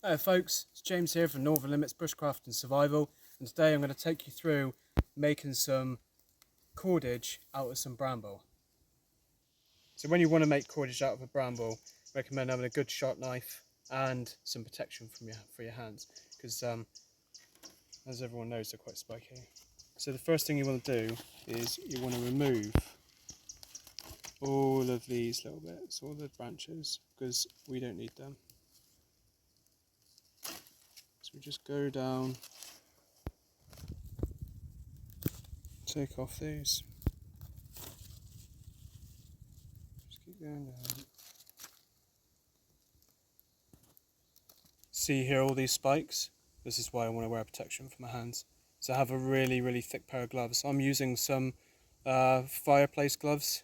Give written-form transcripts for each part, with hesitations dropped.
Hi folks, it's James here from Northern Limits Bushcraft and Survival, and today I'm going to take you through making some cordage out of some bramble. So when you want to make cordage out of a bramble, I recommend having a good sharp knife and some protection for your hands, because as everyone knows, they're quite spiky. So the first thing you want to do is you want to remove all of these little bits, all the branches, because we don't need them. So we just go down, take off these, just keep going down. See here all these spikes? This is why I want to wear protection for my hands. So I have a really thick pair of gloves. I'm using some fireplace gloves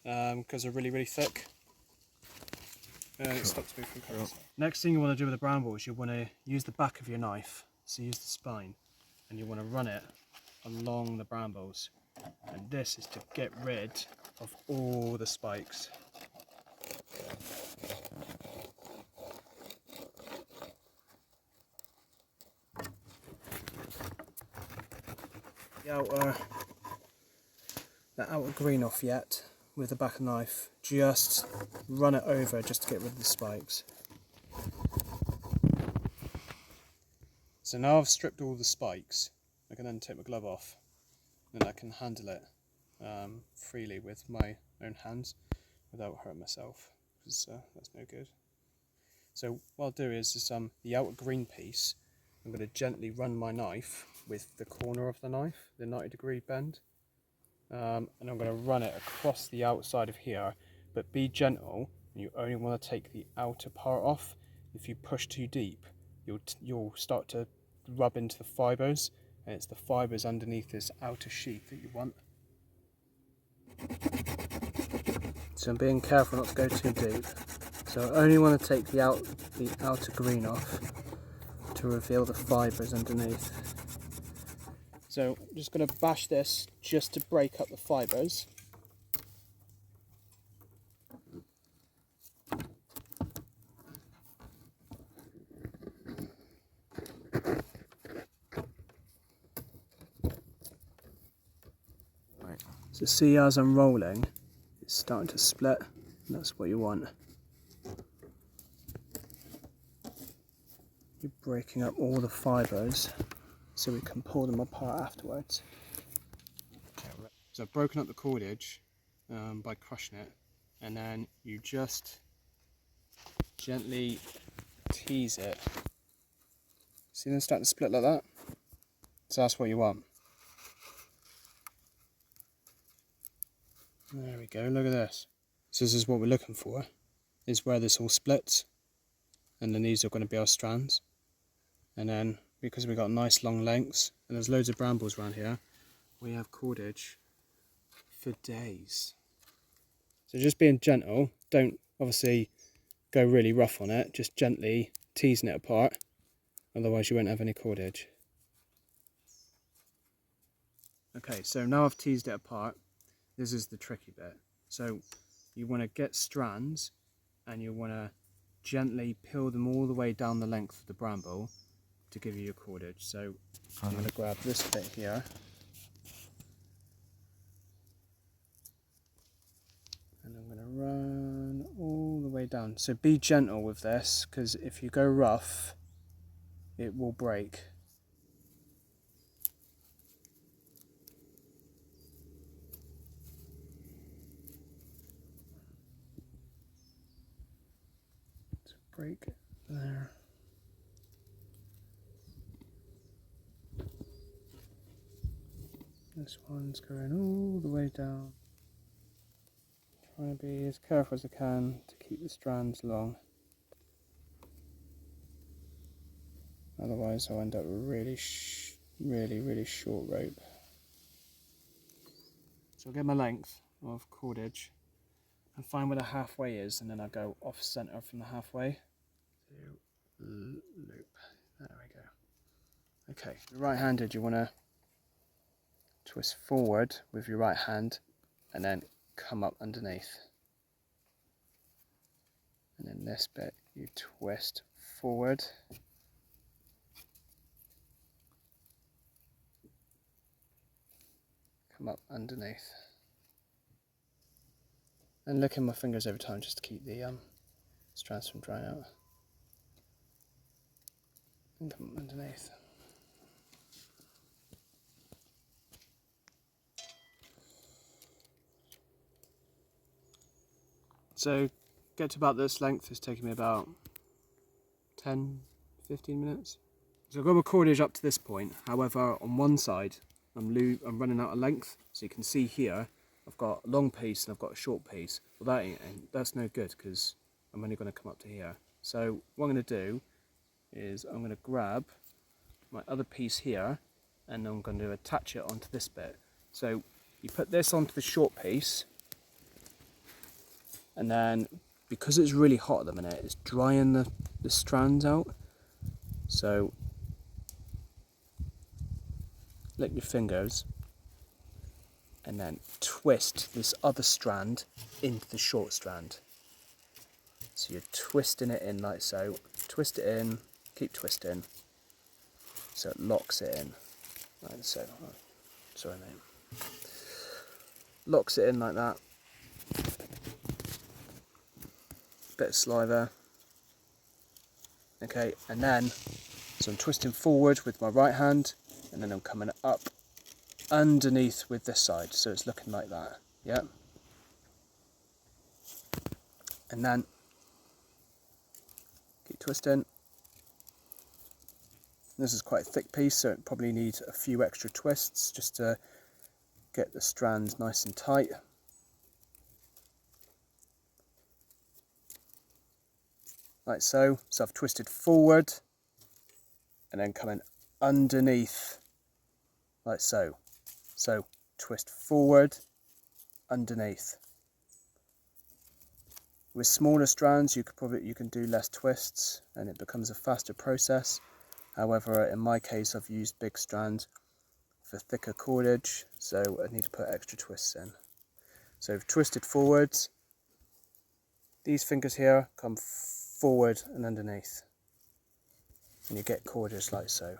because they're really thick. And it stops me from cutting. Next thing you want to do with the bramble is you want to use the back of your knife, so use the spine, and you want to run it along the brambles. And this is to get rid of all the spikes. The outer green off yet with the back of the knife. Just run it over just to get rid of the spikes. So now I've stripped all the spikes, I can then take my glove off and I can handle it freely with my own hands without hurting myself, because that's no good. So what I'll do is the outer green piece, I'm going to gently run my knife with the corner of the knife, the 90-degree bend, and I'm going to run it across the outside of here, but be gentle. You only want to take the outer part off. If you push too deep, you'll start to rub into the fibres, and it's the fibres underneath this outer sheath that you want. So I'm being careful not to go too deep. So I only want to take the outer green off to reveal the fibres underneath. So I'm just going to bash this just to break up the fibres. Right. So see, as I'm rolling, it's starting to split, and that's what you want. You're breaking up all the fibres so we can pull them apart afterwards. So I've broken up the cordage by crushing it, and then you just gently tease it. See them starting to split like that? So that's what you want. There we go, look at this. So this is what we're looking for, is where this all splits, and then these are going to be our strands. And then, because we've got nice long lengths, and there's loads of brambles around here, we have cordage for days. So just being gentle, don't obviously go really rough on it, just gently teasing it apart, otherwise you won't have any cordage. Okay, so now I've teased it apart, this is the tricky bit. So you want to get strands, and you want to gently peel them all the way down the length of the bramble to give you your cordage. So I'm going to grab this bit here, and I'm going to run all the way down. So be gentle with this, because if you go rough, it will break. So break it there. This one's going all the way down. Trying to be as careful as I can to keep the strands long. Otherwise I'll end up with really short rope. So I'll get my length of cordage and find where the halfway is, and then I'll go off centre from the halfway. Loop. There we go. Okay, right-handed, you want to twist forward with your right hand and then come up underneath. And then this bit you twist forward. Come up underneath. And look in my fingers every time just to keep the strands from drying out. And come up underneath. So get to about this length is taking me about 10-15 minutes. So I've got my cordage up to this point. However, on one side I'm running out of length. So you can see here I've got a long piece and I've got a short piece. Well, that's no good because I'm only going to come up to here. So what I'm going to do is I'm going to grab my other piece here and I'm going to attach it onto this bit. So you put this onto the short piece, and then because it's really hot at the minute, it's drying the strands out. So lick your fingers and then twist this other strand into the short strand. So you're twisting it in like so. Twist it in, keep twisting, so it locks it in. Like so. Oh, sorry mate. Locks it in like that. Bit of saliva. Okay, and then, so I'm twisting forward with my right hand, and then I'm coming up underneath with this side, so it's looking like that, yeah? And then, keep twisting. This is quite a thick piece, so it probably needs a few extra twists just to get the strands nice and tight. Like so. So I've twisted forward and then coming underneath like so. So twist forward, underneath. With smaller strands you can do less twists and it becomes a faster process. However, in my case I've used big strands for thicker cordage, so I need to put extra twists in. So I've twisted forwards. These fingers here come forward and underneath, and you get cordage like so.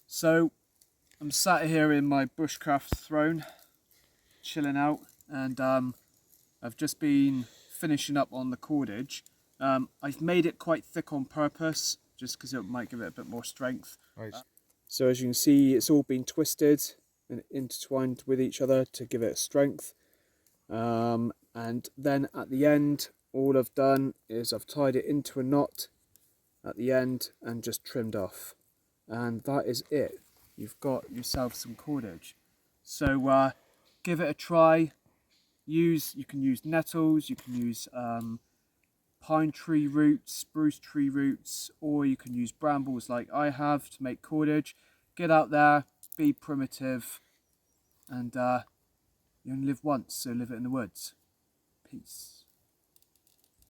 So I'm sat here in my bushcraft throne, chilling out, and I've just been finishing up on the cordage. I've made it quite thick on purpose, just because it might give it a bit more strength. Right. So as you can see, it's all been twisted and intertwined with each other to give it strength. And then at the end, all I've done is I've tied it into a knot at the end and just trimmed off. And that is it. You've got yourself some cordage. So give it a try. You can use nettles, you can use pine tree roots, spruce tree roots, or you can use brambles like I have to make cordage. Get out there, be primitive, and you only live once, so live it in the woods. Peace.